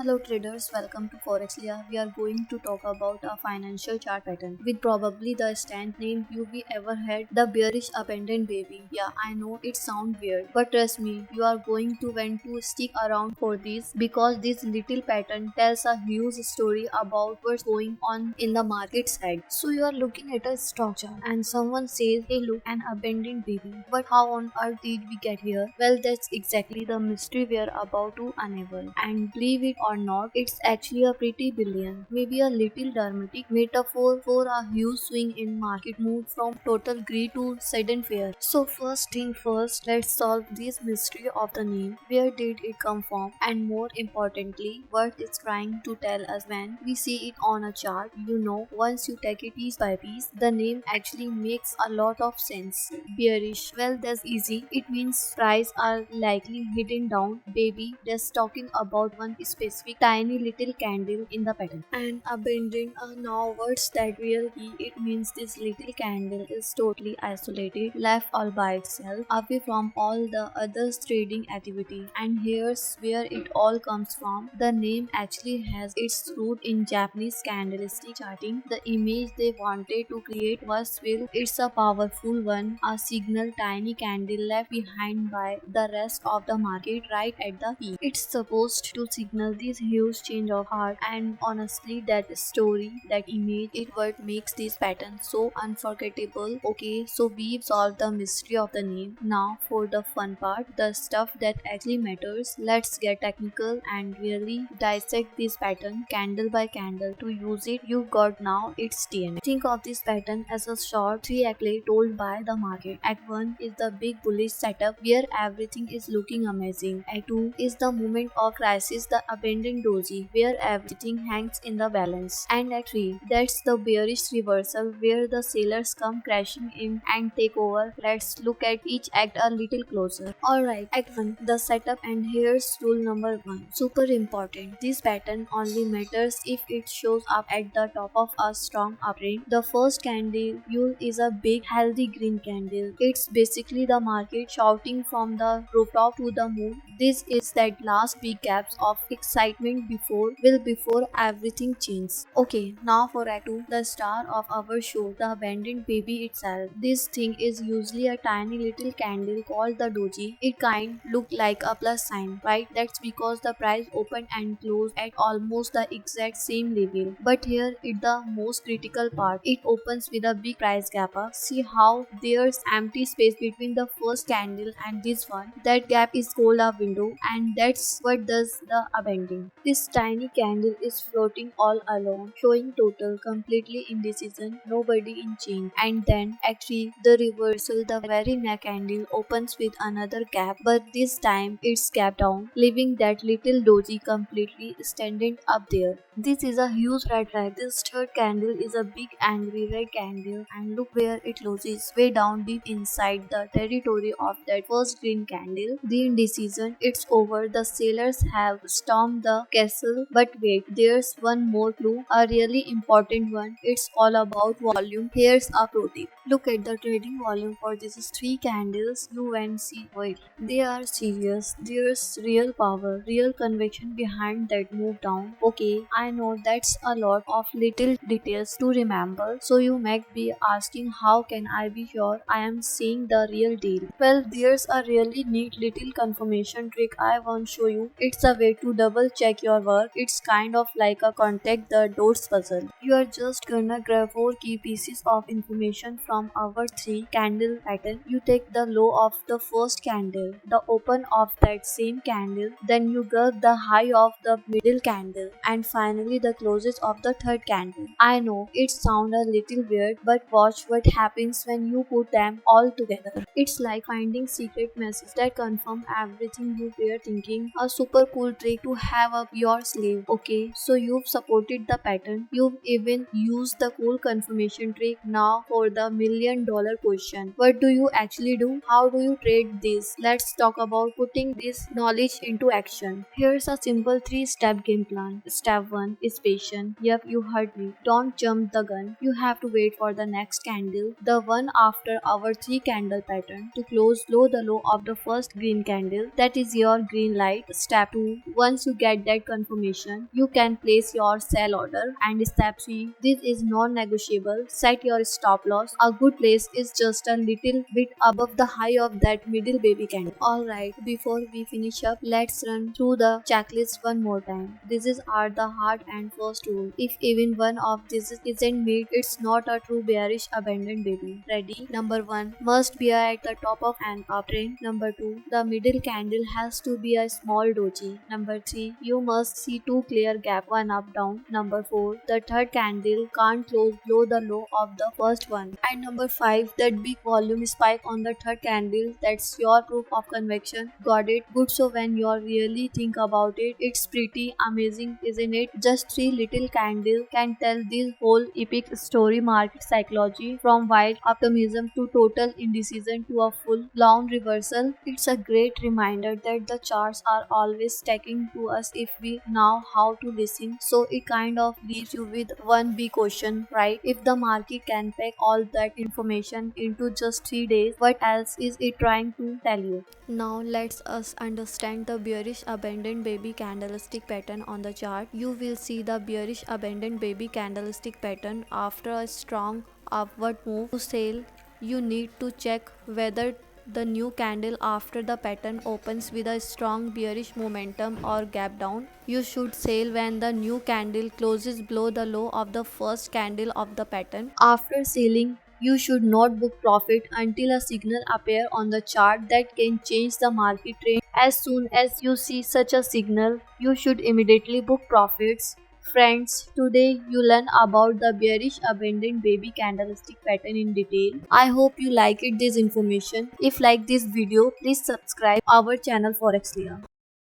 Hello traders, welcome to Forexlia. We are going to talk about a financial chart pattern with probably the stand name you ever had, the bearish abandoned baby. Yeah, I know it sounds weird, but trust me, you are going to want to stick around for this because this little pattern tells a huge story about what's going on in the market side. So you are looking at a stock chart and someone says, hey look, an abandoned baby. But how on earth did we get here? Well, that's exactly the mystery we are about to unravel. And believe it or not, it's actually a pretty brilliant, maybe a little dramatic metaphor for a huge swing in market mood from total greed to sudden fear. So first thing first, let's solve this mystery of the name. Where did it come from? And more importantly, what it's trying to tell us when we see it on a chart. Once you take it piece by piece, the name actually makes a lot of sense. Bearish. Well, that's easy. It means prices are likely hidden down. Baby, that's talking about one specific tiny little candle in the pattern. And abandoned. Now, what's that real key? It means this little candle is totally isolated, left all by itself, away from all the others trading activity. And here's where it all comes from. The name actually has its root in Japanese candlestick charting. The image they wanted to create was will. It's a powerful one, a signal tiny candle left behind by the rest of the market right at the peak. It's supposed to signal this huge change of heart, and honestly that story, that image, is what makes this pattern so unforgettable. Okay, so we've solved the mystery of the name. Now for the fun part, the stuff that actually matters. Let's get technical and really dissect this pattern candle by candle. To use it, you've got now its DNA. Think of this pattern as a short 3-act play told by the market. Act 1 is the big bullish setup where everything is looking amazing. Act 2 is the moment of crisis, the abandoned doji, where everything hangs in the balance. And Act 3, that's the bearish reversal where the sellers come crashing in and take over. Let's look at each act a little closer. Alright, Act 1, the setup, and here's rule number 1. Super important. This pattern only matters if it shows up at the top of a strong uptrend. The first candle you is a big healthy green candle. It's basically the market shouting from the rooftop to the moon. This is that last big gaps of excitement before everything changes. Okay, now for Act 2, the star of our show, the abandoned baby itself. This thing is usually a tiny little candle called the doji. It kind look like a plus sign, right? That's because the price opened and closed at almost the exact same level. But here is the most critical part. It opens with a big price gap. See how there's empty space between the first candle and this one. That gap is called a window, and that's what does the abandon. This tiny candle is floating all alone, showing total completely indecision, nobody in change. And then actually the reversal, the very next candle opens with another gap, but this time it's gap down, leaving that little doji completely standing up there. This is a huge red flag. This third candle is a big angry red candle, and look where it closes, way down deep inside the territory of that first green candle. The indecision, it's over. The sailors have stormed the castle. But wait, there's one more clue, a really important one. It's all about volume. Here's a pro tip. Look at the trading volume for these three candles. You won't see wait. They are serious. There's real power, real conviction behind that move down. Okay, I know that's a lot of little details to remember, so you might be asking how can I be sure I am seeing the real deal? Well, there's a really neat little confirmation trick I want to show you. It's a way to double check your work. It's kind of like a contact the dots puzzle. You are just gonna grab 4 key pieces of information from our 3 candle pattern. You take the low of the first candle, the open of that same candle, then you grab the high of the middle candle, and finally the closes of the third candle. I know it sounds a little weird, but watch what happens when you put them all together. It's like finding secret messages that confirm everything you were thinking. A super cool trick to have up your sleeve. Okay, so you've supported the pattern. You've even used the cool confirmation trick. Now for the $1,000,000 question. What do you actually do? How do you trade this? Let's talk about putting this knowledge into action. Here's a simple 3-step game plan. Step 1 is patient. Yep, you heard me. Don't jump the gun. You have to wait for the next candle, the one after our 3 candle pattern, to close below the low of the first green candle. That is your green light. Step 2. Once you get get that confirmation, you can place your sell order. And step 3, this is non-negotiable. Set your stop loss. A good place is just a little bit above the high of that middle baby candle. Alright, before we finish up, let's run through the checklist one more time. These are the hard and first rule. If even one of these isn't met, it's not a true bearish abandoned baby. Ready? Number 1, must be at the top of an uptrend. Number 2, the middle candle has to be a small doji. Number 3, you must see two clear gap, one up down. Number 4, the third candle can't close below the low of the first one. And number 5, that big volume spike on the third candle, that's your proof of conviction. Got it? Good. So when you really think about it, it's pretty amazing, isn't it? Just 3 little candles can tell this whole epic story. Market psychology, from wild optimism to total indecision to a full blown reversal. It's a great reminder that the charts are always stacking to us if we know how to listen. So it kind of leaves you with one big question, right? If the market can pack all that information into just 3 days, what else is it trying to tell you? Now let's us understand the bearish abandoned baby candlestick pattern on the chart. You will see the bearish abandoned baby candlestick pattern after a strong upward move to sell. You need to check whether the new candle after the pattern opens with a strong bearish momentum or gap down. You should sell when the new candle closes below the low of the first candle of the pattern. After selling, you should not book profit until a signal appears on the chart that can change the market trend. As soon as you see such a signal, you should immediately book profits. Friends, today you learn about the bearish abandoned baby candlestick pattern in detail. I hope you liked this information. If like this video, please subscribe our channel Forex Leah.